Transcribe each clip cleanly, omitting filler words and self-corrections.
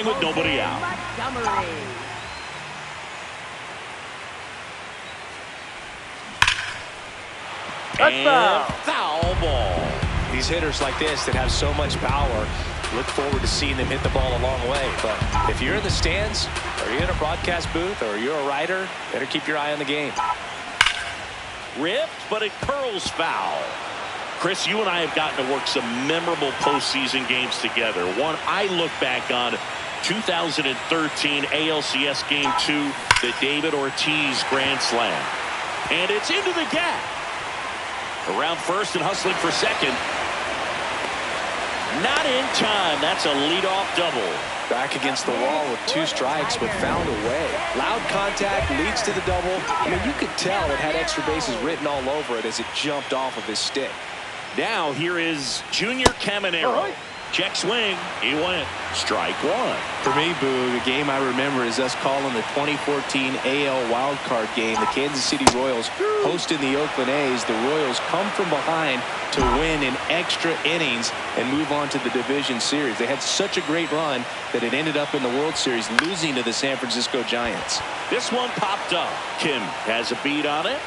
with nobody out. And foul ball. These hitters like this that have so much power, look forward to seeing them hit the ball a long way. But if you're in the stands, or you're in a broadcast booth, or you're a writer, better keep your eye on the game. Ripped, but it curls foul. Chris, you and I have gotten to work some memorable postseason games together. One I look back on, 2013 ALCS Game 2, the David Ortiz Grand Slam. And it's into the gap. Around first and hustling for second. Not in time. That's a leadoff double. Back against the wall with 2 strikes, but found a way. Loud contact leads to the double. I mean, you could tell it had extra bases written all over it as it jumped off of his stick. Now here is Junior Caminero. Check swing. He went. Strike one. For me, Boo, the game I remember is us calling the 2014 AL wildcard game. The Kansas City Royals hosting the Oakland A's. The Royals come from behind to win in extra innings and move on to the division series. They had such a great run that it ended up in the World Series, losing to the San Francisco Giants. This one popped up. Kim has a beat on it.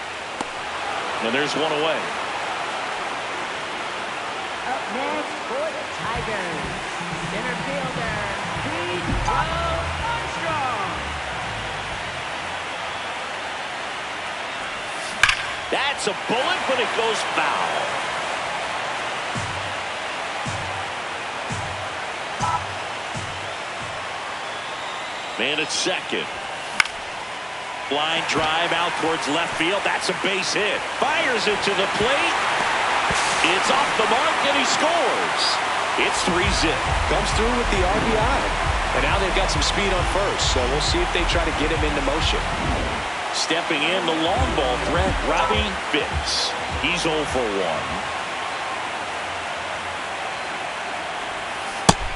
And there's one away. Up next for the Tigers, center fielder, Pete Armstrong. That's a bullet, but it goes foul. Man at second. Line drive out towards left field. That's a base hit. Fires it to the plate. It's off the mark, and he scores. It's 3-zip. Comes through with the RBI. And now they've got some speed on first, so we'll see if they try to get him into motion. Stepping in, the long ball threat, Robbie Fitz. He's 0 for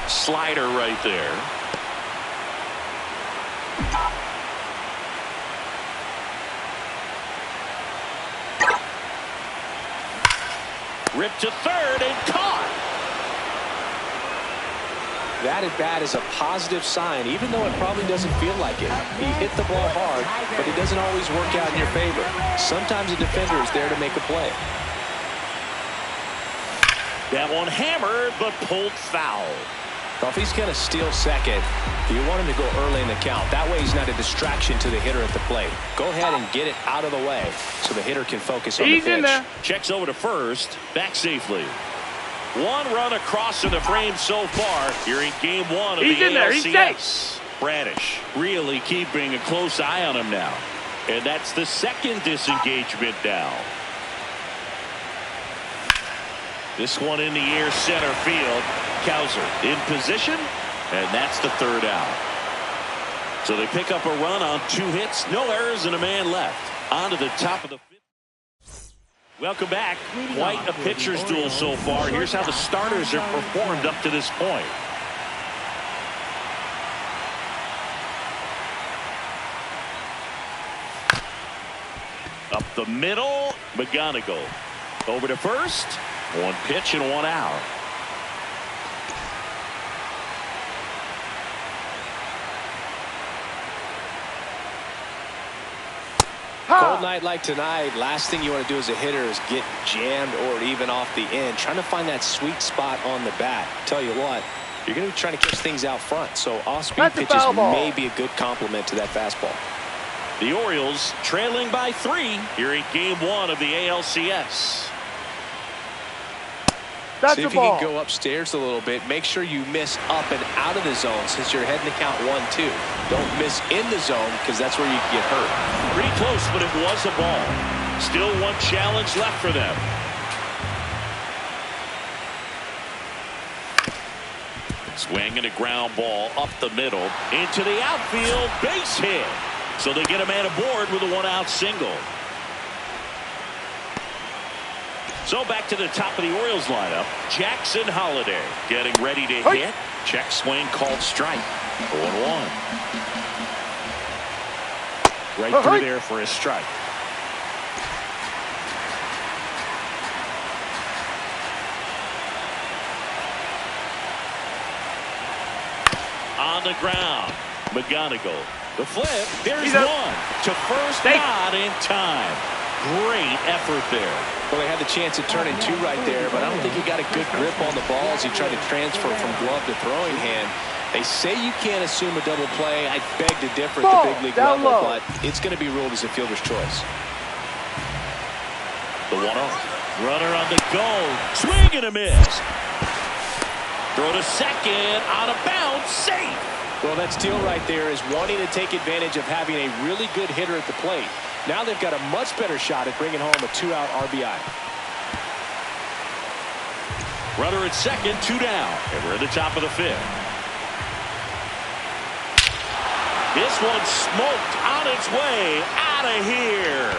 1. Slider right there. Ripped to third and caught. That at bat is a positive sign, even though it probably doesn't feel like it. He hit the ball hard, but it doesn't always work out in your favor. Sometimes a defender is there to make a play. That one hammered, but pulled foul. Well, if he's going to steal second, you want him to go early in the count. That way he's not a distraction to the hitter at the plate. Go ahead and get it out of the way so the hitter can focus on the pitch. Checks over to first. Back safely. 1 run across in the frame so far here in Game 1 of the ALCS. Bradish really keeping a close eye on him now. And that's the second disengagement now. This one in the air, center field. Cowser in position, and that's the 3rd out. So they pick up a run on 2 hits, no errors, and a man left. On to the top of the 5th. Welcome back. Quite a pitcher's duel so far. Here's how the starters have performed up to this point. Up the middle, McGonigal. Over to first. 1 pitch and 1 out. Cold night like tonight, last thing you want to do as a hitter is get jammed or even off the end. Trying to find that sweet spot on the bat. Tell you what, you're going to be trying to catch things out front, so off-speed pitches may be a good complement to that fastball. The Orioles trailing by 3 here in Game 1 of the ALCS. See if you can go upstairs a little bit. Make sure you miss up and out of the zone since you're heading to count 1-2. Don't miss in the zone because that's where you can get hurt. Pretty close, but it was a ball. Still 1 challenge left for them. Swing and a ground ball up the middle into the outfield, base hit. So they get a man aboard with a 1-out single. So back to the top of the Orioles lineup. Jackson Holliday getting ready to hit. Check swing called strike. 0-1. Right through there for a strike. On on the ground. McGonigal. The flip. There's one. To first, not in time. Great effort there. Well, they had the chance at turning two right there, but I don't think he got a good grip on the ball as he tried to transfer from glove to throwing hand. They say you can't assume a double play. I beg to differ at the big league level, but it's going to be ruled as a fielder's choice. The 1-0. Runner on the go. Swing and a miss. Throw to second. Out of bounds. Safe. Well, that steal right there is wanting to take advantage of having a really good hitter at the plate. Now they've got a much better shot at bringing home a 2-out RBI. Runner at second, 2 down. And we're at the top of the 5th. This one smoked on its way out of here.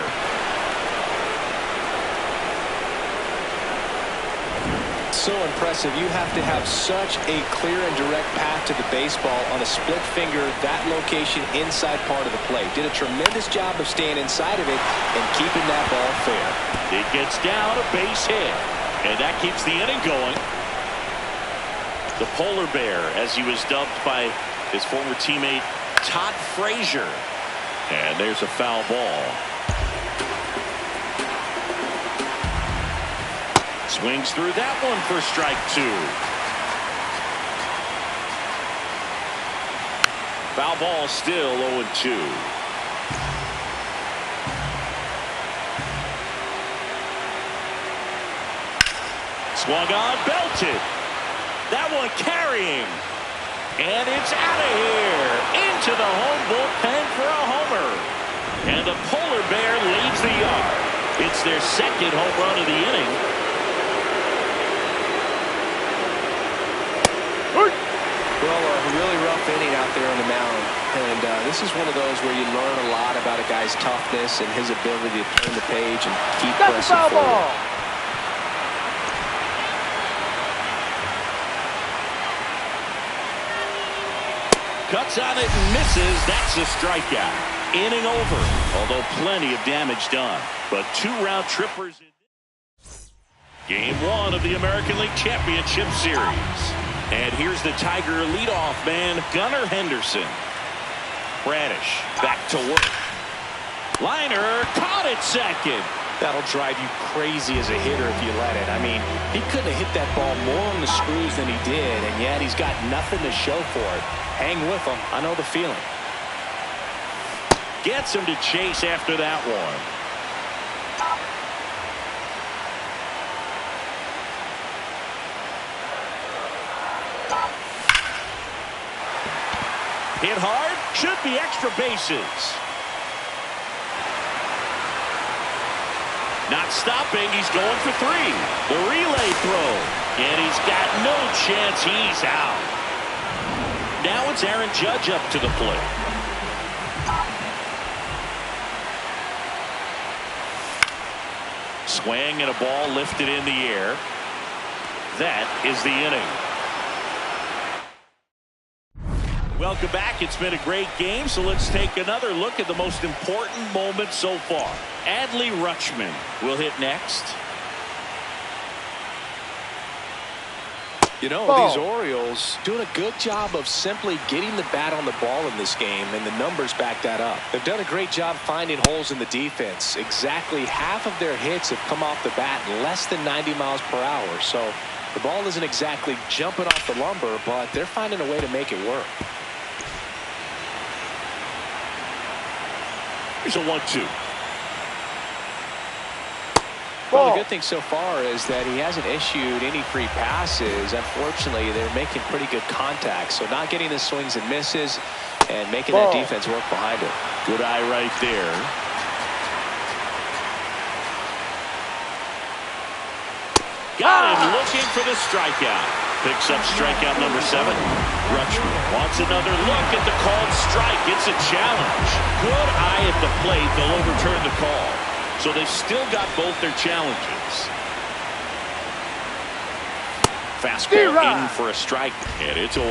So impressive. You have to have such a clear and direct path to the baseball on a split finger, that location inside part of the plate. Did a tremendous job of staying inside of it and keeping that ball fair. It gets down, a base hit, and that keeps the inning going. The polar bear, as he was dubbed by his former teammate Todd Frazier. And there's a foul ball. Swings through that one for strike 2. Foul ball, still 0-2. Swung on, belted. That one carrying. And it's out of here. Into the home bullpen for a homer. And the polar bear leaves the yard. It's their second home run of the inning. Well, a really rough inning out there on the mound. And this is one of those where you learn a lot about a guy's toughness and his ability to turn the page and keep pressing forward. Cuts on it and misses. That's a strikeout. Inning over, although plenty of damage done. But 2 round trippers in Game 1 of the American League Championship Series. And here's the Tiger leadoff man, Gunnar Henderson. Bradish back to work. Liner caught at second. That'll drive you crazy as a hitter if you let it. I mean, he couldn't have hit that ball more on the screws than he did, and yet he's got nothing to show for it. Hang with him. I know the feeling. Gets him to chase after that one. Hit hard, should be extra bases. Not stopping, he's going for 3. The relay throw, and he's got no chance, he's out. Now it's Aaron Judge up to the plate. Swing and a ball lifted in the air. That is the inning. Welcome back. It's been a great game, so let's take another look at the most important moment so far. Adley Rutschman will hit next. You know, these Orioles doing a good job of simply getting the bat on the ball in this game, and the numbers back that up. They've done a great job finding holes in the defense. Exactly half of their hits have come off the bat less than 90 miles per hour. So the ball isn't exactly jumping off the lumber, but they're finding a way to make it work. Here's a 1-2. Well, the good thing so far is that he hasn't issued any free passes. Unfortunately, they're making pretty good contact. So not getting the swings and misses and making that defense work behind it. Good eye right there. Got him looking for the strikeout. Picks up strikeout number 7. Rutschman wants another look at the called strike. It's a challenge. Good eye at the plate. They'll overturn the call. So they've still got both their challenges. Fastball in for a strike, and it's 0-1.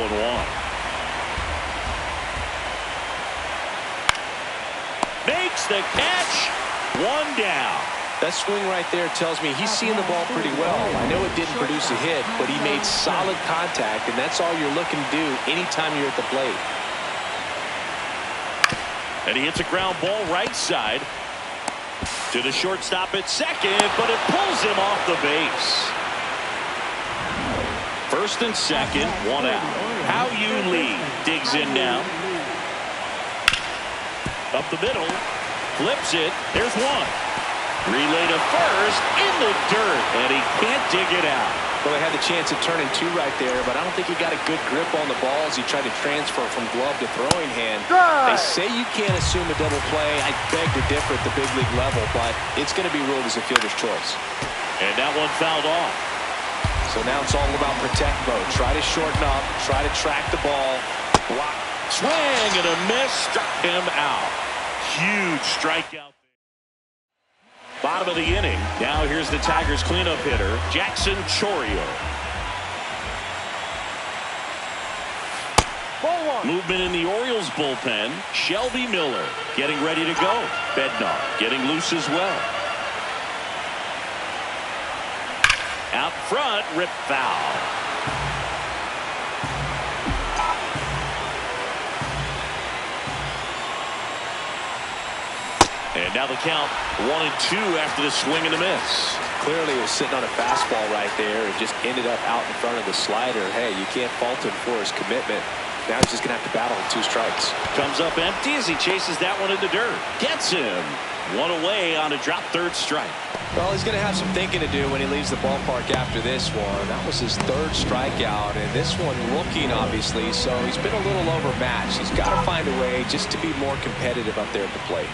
Makes the catch. 1 down. That swing right there tells me he's seeing the ball pretty well. I know it didn't produce a hit, but he made solid contact, and that's all you're looking to do anytime you're at the plate. And he hits a ground ball right side to the shortstop at second, but it pulls him off the base. First and second, one out. How you lead digs in now. Up the middle, flips it. There's one. Relay to first, in the dirt, and he can't dig it out. Well, they had the chance of turning two right there, but I don't think he got a good grip on the ball as he tried to transfer from glove to throwing hand. They say you can't assume a double play. I beg to differ at the big league level, but it's going to be ruled as a fielder's choice. And that one fouled off. So now it's all about protect mode. Try to shorten up, try to track the ball. Block. Swing and a miss, struck him out. Huge strikeout. Bottom of the inning. Now here's the Tigers cleanup hitter, Jackson Chourio. Movement in the Orioles bullpen. Shelby Miller getting ready to go. Bednar getting loose as well. Out front, rip foul. And now the count 1-2 after the swing and a miss. Clearly it was sitting on a fastball right there. It just ended up out in front of the slider. Hey, you can't fault him for his commitment. Now he's just going to have to battle with 2 strikes. Comes up empty as he chases that one in the dirt. Gets him. One away on a drop third strike. Well, he's going to have some thinking to do when he leaves the ballpark after this one. That was his 3rd strikeout, and this one looking, obviously, so he's been a little overmatched. He's got to find a way just to be more competitive up there at the plate.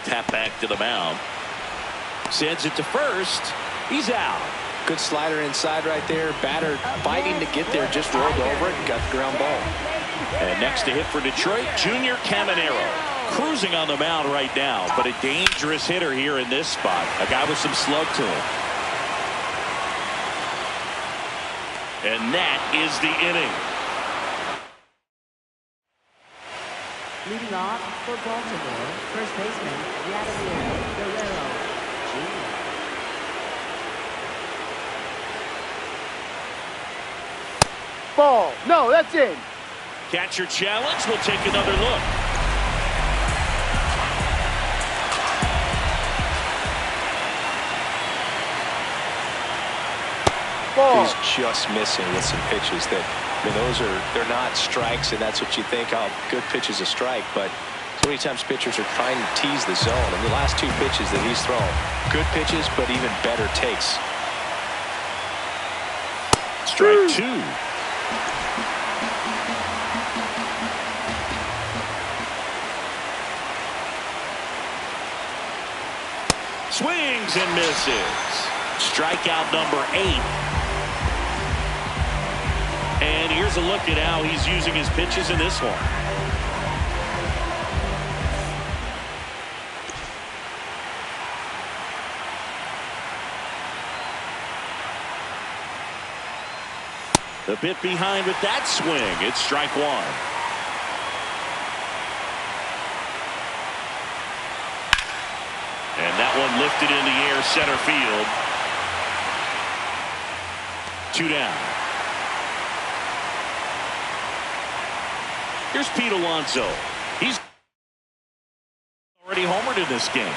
Tap back to the mound. Sends it to first. He's out. Good slider inside right there. Batter fighting to get there, just rolled over it and got the ground ball. And next to hit for Detroit, Junior Caminero. Cruising on the mound right now, but a dangerous hitter here in this spot. A guy with some slug to him. And that is the inning. Leading off for Baltimore, first baseman, Vladimir Guerrero Jr. Ball. No, that's in. Catcher challenge. We'll take another look. Ball. He's just missing with some pitches that, I mean, they're not strikes, and that's what you think, oh, good pitch is a strike, but so many times pitchers are trying to tease the zone, and the last 2 pitches that he's thrown, good pitches, but even better takes. Strike 2. Swings and misses. Strikeout number 8. And here's a look at how he's using his pitches in this one. A bit behind with that swing. It's strike 1. And that one lifted in the air, center field. 2 down. Here's Pete Alonso. He's already homered in this game.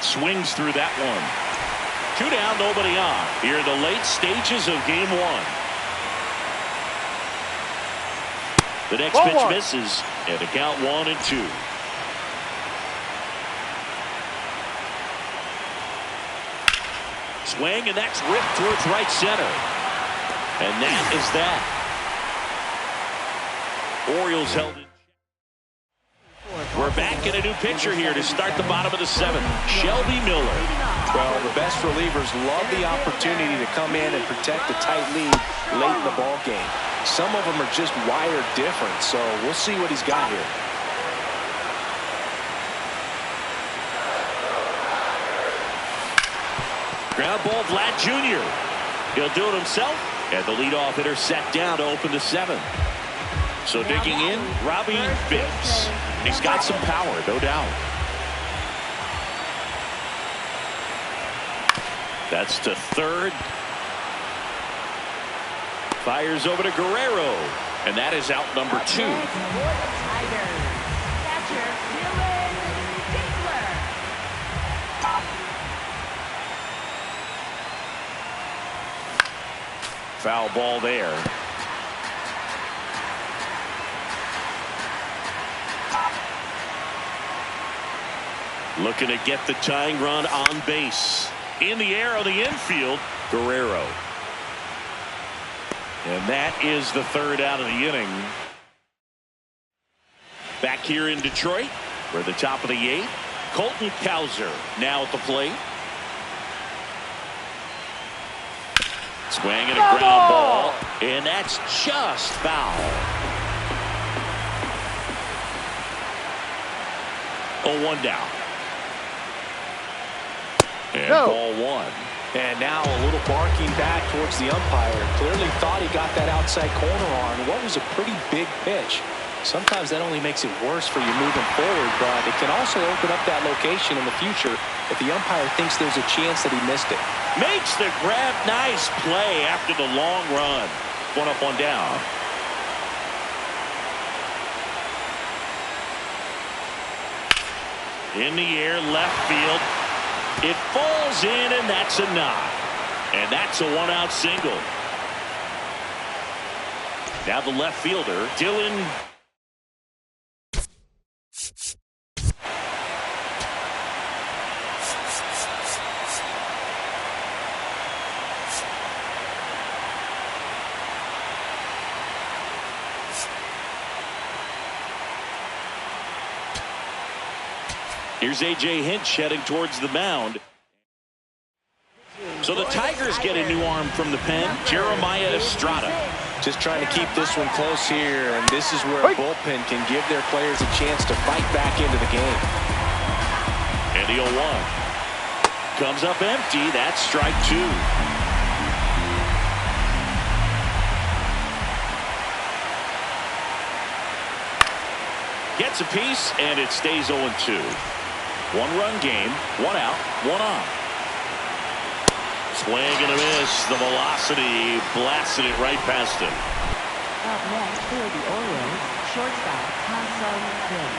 Swings through that one. 2 down, nobody on. Here in the late stages of game 1. The next pitch misses, and the count 1-2. Swing, and that's ripped towards right center. And that is that. Orioles held it. We're back in a new pitcher here to start the bottom of the 7th. Shelby Miller. Well, the best relievers love the opportunity to come in and protect the tight lead late in the ball game. Some of them are just wired different, so we'll see what he's got here. Ground ball, Vlad Jr. He'll do it himself. And the leadoff hitter set down to open the 7th. So digging in, Robbie Bibbs. He's got some power, no doubt. That's to third. Fires over to Guerrero. And that is out number 2. Foul ball there. Looking to get the tying run on base. In the air on the infield, Guerrero. And that is the 3rd out of the inning. Back here in Detroit, we're at the top of the 8th. Colton Cowser now at the plate. Swing and a ground ball, and that's just foul. 0-1 down. And ball 1. And now a little barking back towards the umpire. Clearly thought he got that outside corner on what was a pretty big pitch. Sometimes that only makes it worse for you moving forward, but it can also open up that location in the future if the umpire thinks there's a chance that he missed it. Makes the grab. Nice play after the long run. 1 up, 1 down. In the air, left field. It falls in, and that's a knock. And that's a 1-out single. Now the left fielder, Dylan. Here's A.J. Hinch heading towards the mound. So the Tigers get a new arm from the pen, Jeremiah Estrada. Just trying to keep this one close here, and this is where a bullpen can give their players a chance to fight back into the game. And the 0-1. Comes up empty. That's strike 2. Gets a piece, and it stays 0-2. 1-run game, 1 out, 1 on. Swing and a miss. The velocity blasted it right past him. Up next for the Orioles, shortstop Ha-Sung Kim.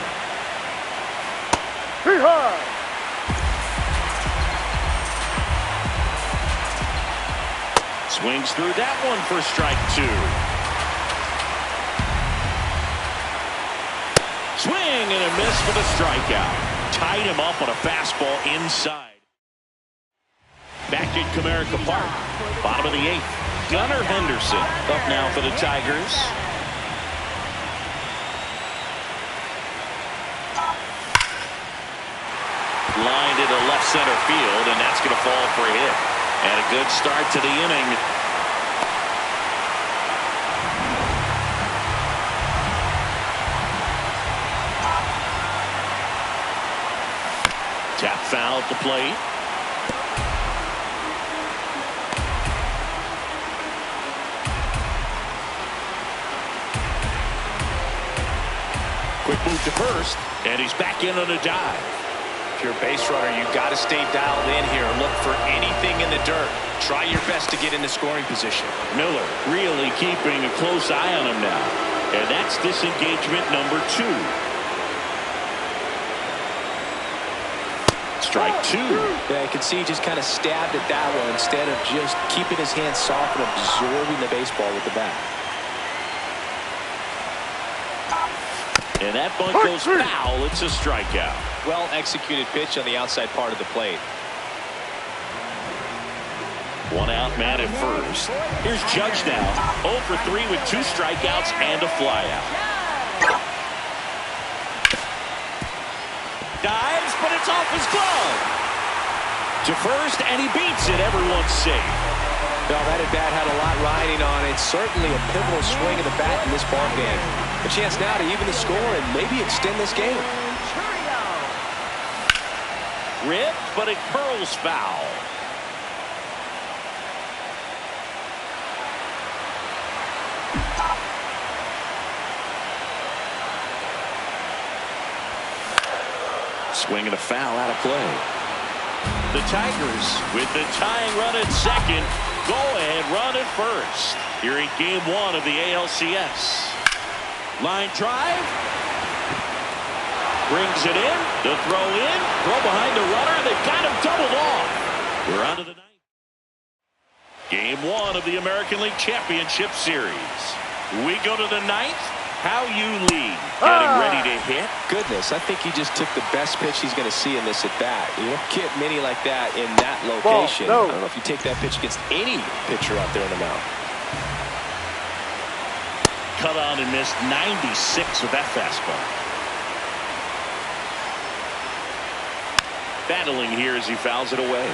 Swings through that one for strike 2. Swing and a miss for the strikeout. Tied him up on a fastball inside. Back at Comerica Park, bottom of the 8th. Gunnar Henderson up now for the Tigers. Lined into left center field, and that's going to fall for a hit. And a good start to the inning. Tap foul at the plate. Quick move to first, and he's back in on a dive. If you're a base runner, you've got to stay dialed in here. Look for anything in the dirt. Try your best to get into scoring position. Miller really keeping a close eye on him now. And that's disengagement number 2. Strike 2. Yeah, I can see he just kind of stabbed at that one instead of just keeping his hands soft and absorbing the baseball with the bat. And that bunt goes foul. It's a strikeout. Well executed pitch on the outside part of the plate. 1 out, man at first. Here's Judge now. 0 for 3 with 2 strikeouts and a flyout. Dives, but it's off his glove. To first, and he beats it. Everyone's safe. No, that at bat had a lot riding on it. Certainly a pivotal swing of the bat in this ball game. A chance now to even the score and maybe extend this game. Ripped, but it curls foul. Swing and a foul out of play. The Tigers with the tying run at second. Go ahead run at first. Here in game one of the ALCS. Line drive. Brings it in. The throw in. Throw behind the runner. They've got him doubled off. We're on to the ninth. Game one of the American League Championship Series. We go to the ninth. How you lead. Getting ready to hit. Goodness, I think he just took the best pitch he's going to see in this at bat. You don't get many like that in that location. Ball, no. I don't know if you take that pitch against any pitcher out there in the mound. Cut on and missed 96 with that fastball. Battling here as he fouls it away.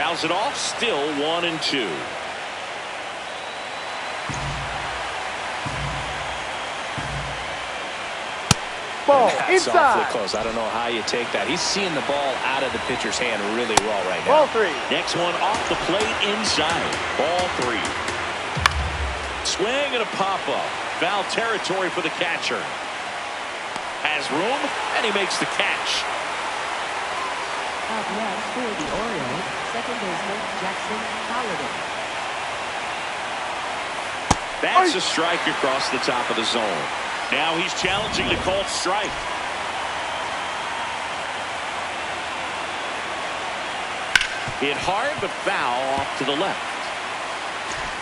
Fouls it off. Still 1-2. Ball That's inside. awfully close. I don't know how you take that. He's seeing the ball out of the pitcher's hand really well right now. Ball three. Next one off the plate inside. Ball three. Swing and a pop-up. Foul territory for the catcher. Has room, and he makes the catch. Up next for the Orioles, second baseman Jackson Holliday. That's a strike across the top of the zone. Now he's challenging the called strike. Hit hard, but foul off to the left.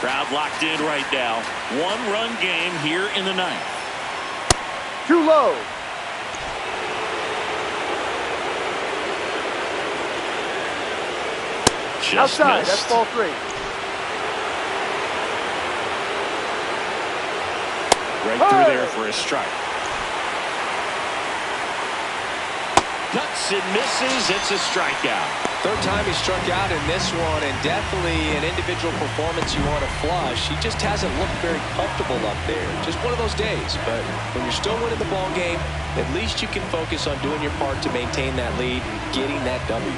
Crowd locked in right now. One-run game here in the ninth. Too low. Just Outside. missed. That's ball three. Right through there for a strike. Cuts and misses. It's a strikeout. Third time he struck out in this one, and definitely an individual performance you want to flush. He just hasn't looked very comfortable up there. Just one of those days. But when you're still winning the ball game, at least you can focus on doing your part to maintain that lead, getting that W.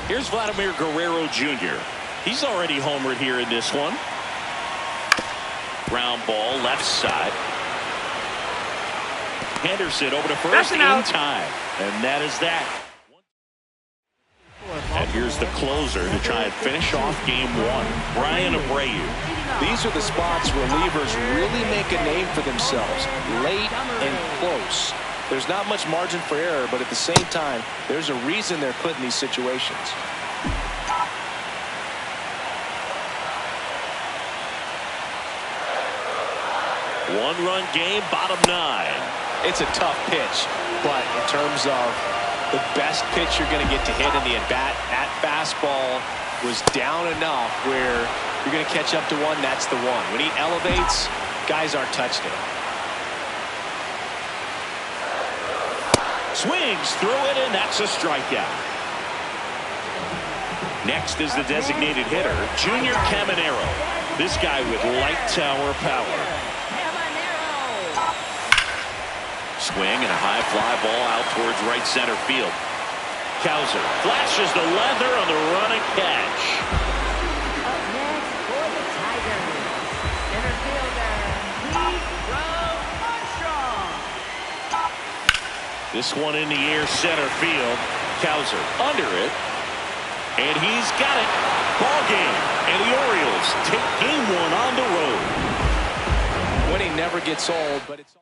Here's Vladimir Guerrero Jr. He's already homered here in this one. Ground ball left side. Henderson over to first in time. And that is that. And here's the closer to try and finish off game one. Brian Abreu. These are the spots relievers really make a name for themselves. Late and close. There's not much margin for error, but at the same time, there's a reason they're put in these situations. One-run game, bottom nine. It's a tough pitch, but in terms of the best pitch you're going to get to hit in the at-bat, that fastball was down enough where you're going to catch up to one, that's the one. When he elevates, guys aren't touching it. Swings through it, and that's a strikeout. Next is the designated hitter, Junior Caminero. This guy with light tower power. Swing and a high fly ball out towards right center field. Cowser flashes the leather on the run and catch. Up next for the Tigers, center fielder Armstrong. This one in the air, center field. Cowser under it. And he's got it. Ball game. And the Orioles take game one on the road. Winning never gets old, but it's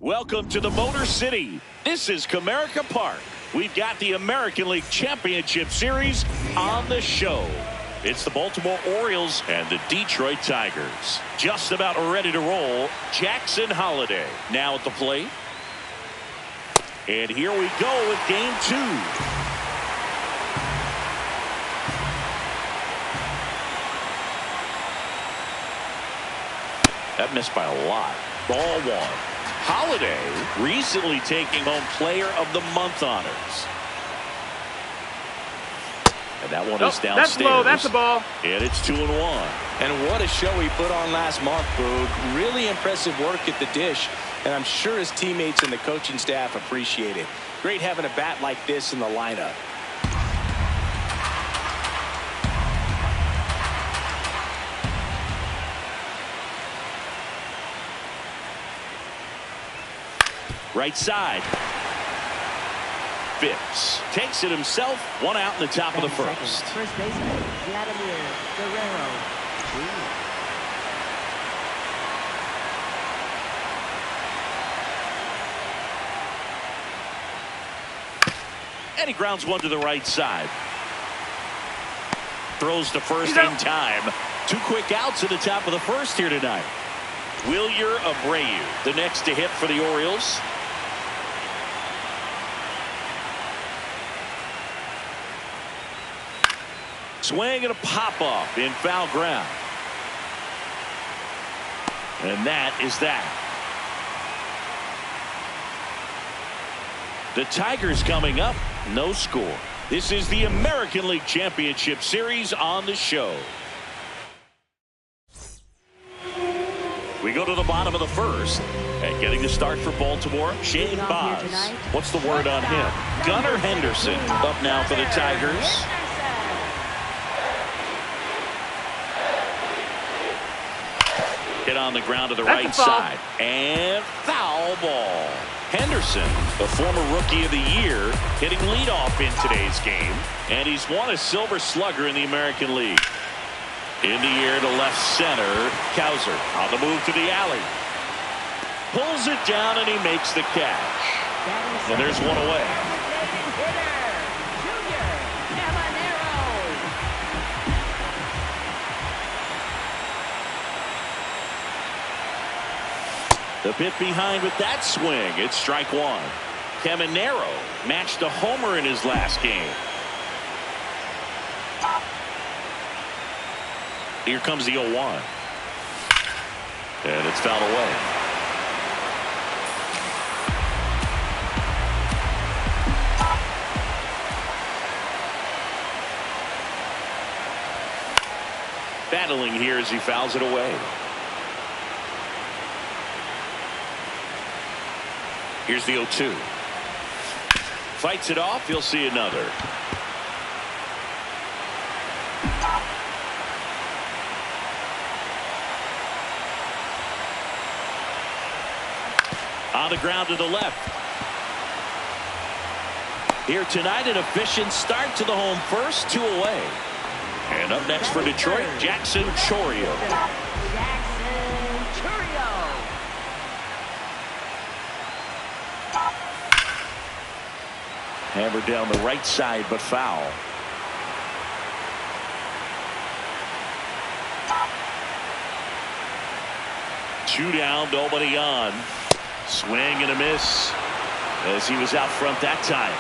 Welcome to the Motor City. This is Comerica Park. We've got the American League Championship Series on the show. It's the Baltimore Orioles and the Detroit Tigers. Just about ready to roll. Jackson Holliday now at the plate. And here we go with game 2. That missed by a lot. Ball 1. Holliday recently taking home Player of the Month honors. And that one is downstairs. That's low. That's a ball. And it's 2-1. And what a show he put on last month, Boog. Really impressive work at the dish. And I'm sure his teammates and the coaching staff appreciate it. Great having a bat like this in the lineup. Right side. Phipps takes it himself. One out in the top of the first. First baseman, Vladimir Guerrero. And he grounds one to the right side. Throws to first in time. 2 quick outs at the top of the first here tonight. Wilyer Abreu, the next to hit for the Orioles. Swing and a pop-off in foul ground. And that is that. The Tigers coming up, no score. This is the American League Championship Series on the show. We go to the bottom of the first. And getting the start for Baltimore, Shane Baz. What's the word on him? Gunnar Henderson up now for the Tigers. Hit on the ground to the right side. And foul ball. Henderson, the former Rookie of the Year, hitting leadoff in today's game. And he's won a Silver Slugger in the American League. In the air to left center. Cowser on the move to the alley. Pulls it down and he makes the catch. And there's one away. The bit behind with that swing. It's strike 1. Caminero matched a homer in his last game. Here comes the 0-1. And it's fouled away. Battling here as he fouls it away. Here's the 0-2. Fights it off. He'll see another. On the ground to the left. Here tonight, an efficient start to the home first, 2 away. And up next for Detroit, Jackson Chourio. Hammered down the right side, but foul. Two down, nobody on. Swing and a miss as he was out front that time.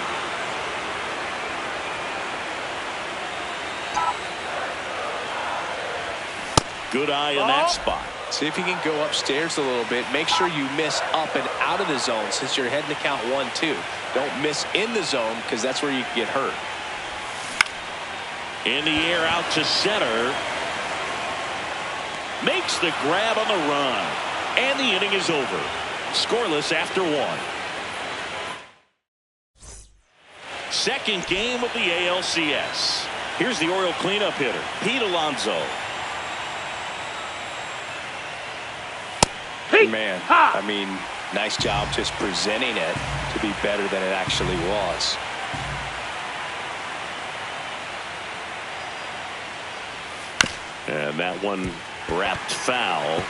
Good eye in that spot. See if you can go upstairs a little bit. Make sure you miss up and out of the zone since you're heading to count 1-2. Don't miss in the zone because that's where you can get hurt. In the air out to center. Makes the grab on the run. And the inning is over. Scoreless after 1. Second game of the ALCS. Here's the Oriole cleanup hitter, Pete Alonso. Man, I mean, nice job just presenting it to be better than it actually was. And that one wrapped foul.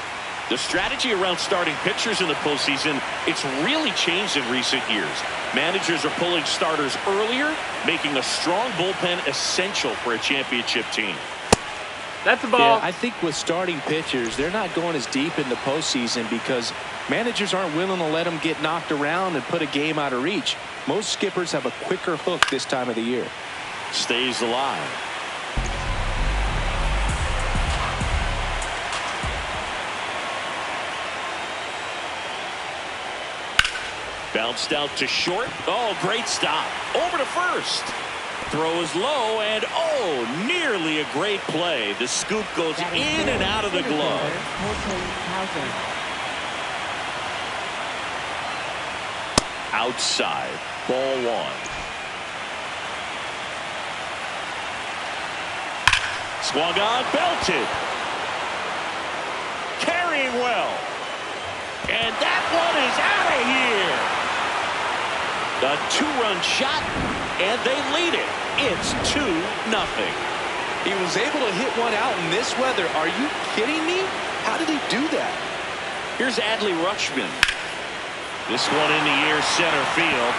The strategy around starting pitchers in the postseason, it's really changed in recent years. Managers are pulling starters earlier, making a strong bullpen essential for a championship team. That's a ball. Yeah, I think with starting pitchers, they're not going as deep in the postseason because managers aren't willing to let them get knocked around and put a game out of reach. Most skippers have a quicker hook this time of the year. Stays alive. Bounced out to short. Oh, great stop. Over to first. Throw is low, and oh, nearly a great play. The scoop goes in and out of the glove. Outside. Ball one. Swung on, belted. Carrying well. And that one is out of here. A two-run shot, and they lead it. It's 2-0. He was able to hit one out in this weather. Are you kidding me? How did he do that? Here's Adley Rutschman. This one in the air, center field.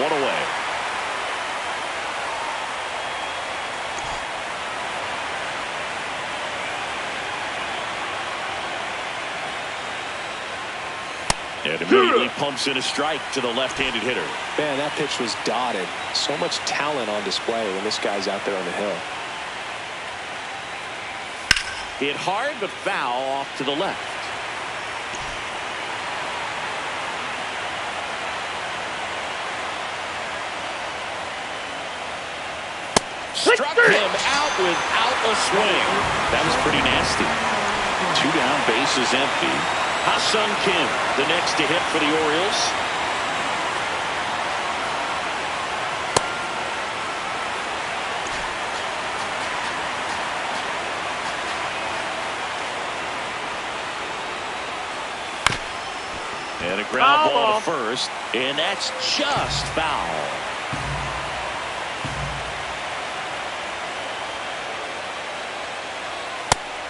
One away. And immediately pumps in a strike to the left-handed hitter. Man, that pitch was dotted. So much talent on display when this guy's out there on the hill. Hit hard, but foul off to the left. Struck him out without a swing. That was pretty nasty. 2 down, bases empty. Ha-Sung Kim, the next to hit for the Orioles. And a ground ball to first, and that's just foul.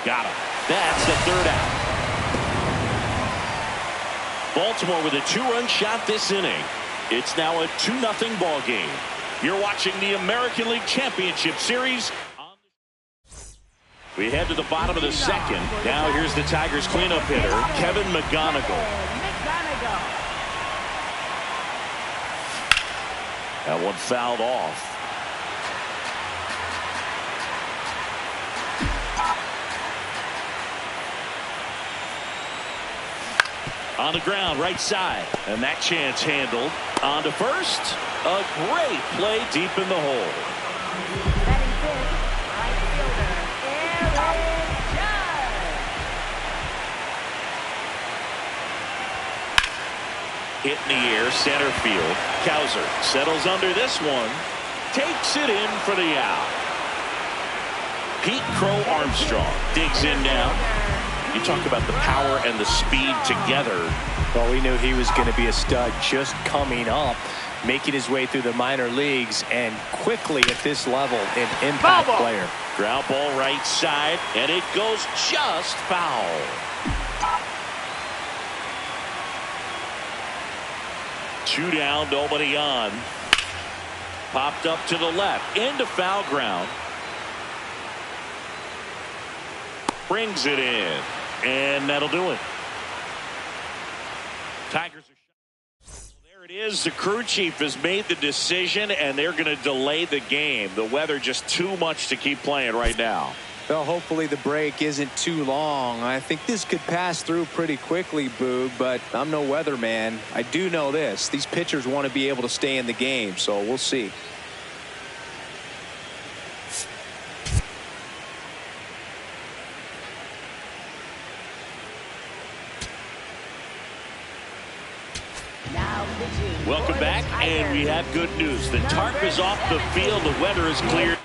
Got him. That's the third out. Baltimore with a 2-run shot this inning. It's now a 2-0 ball game. You're watching the American League Championship Series. We head to the bottom of the second. Now here's the Tigers cleanup hitter, Kevin McGonigal. That one fouled off. On the ground, right side. And that chance handled. On to first. A great play deep in the hole. Batting fifth, right fielder, Aaron Judge. Hit in the air, center field. Cowser settles under this one. Takes it in for the out. Pete Crow Armstrong digs in now. You talk about the power and the speed together. Well, we knew he was going to be a stud just coming up, making his way through the minor leagues, and quickly at this level, an impact player. Ground ball right side, and it goes just foul. Two down, nobody on. Popped up to the left, into foul ground. Brings it in, and that'll do it. Tigers are shot. There it is. The crew chief has made the decision, and they're going to delay the game. The weather just too much to keep playing right now. Well, hopefully the break isn't too long. I think this could pass through pretty quickly, Boog, but I'm no weatherman. I do know this. These pitchers want to be able to stay in the game, so we'll see. Now pitching. Welcome back, and we have good news. The tarp is off the field. The weather is cleared.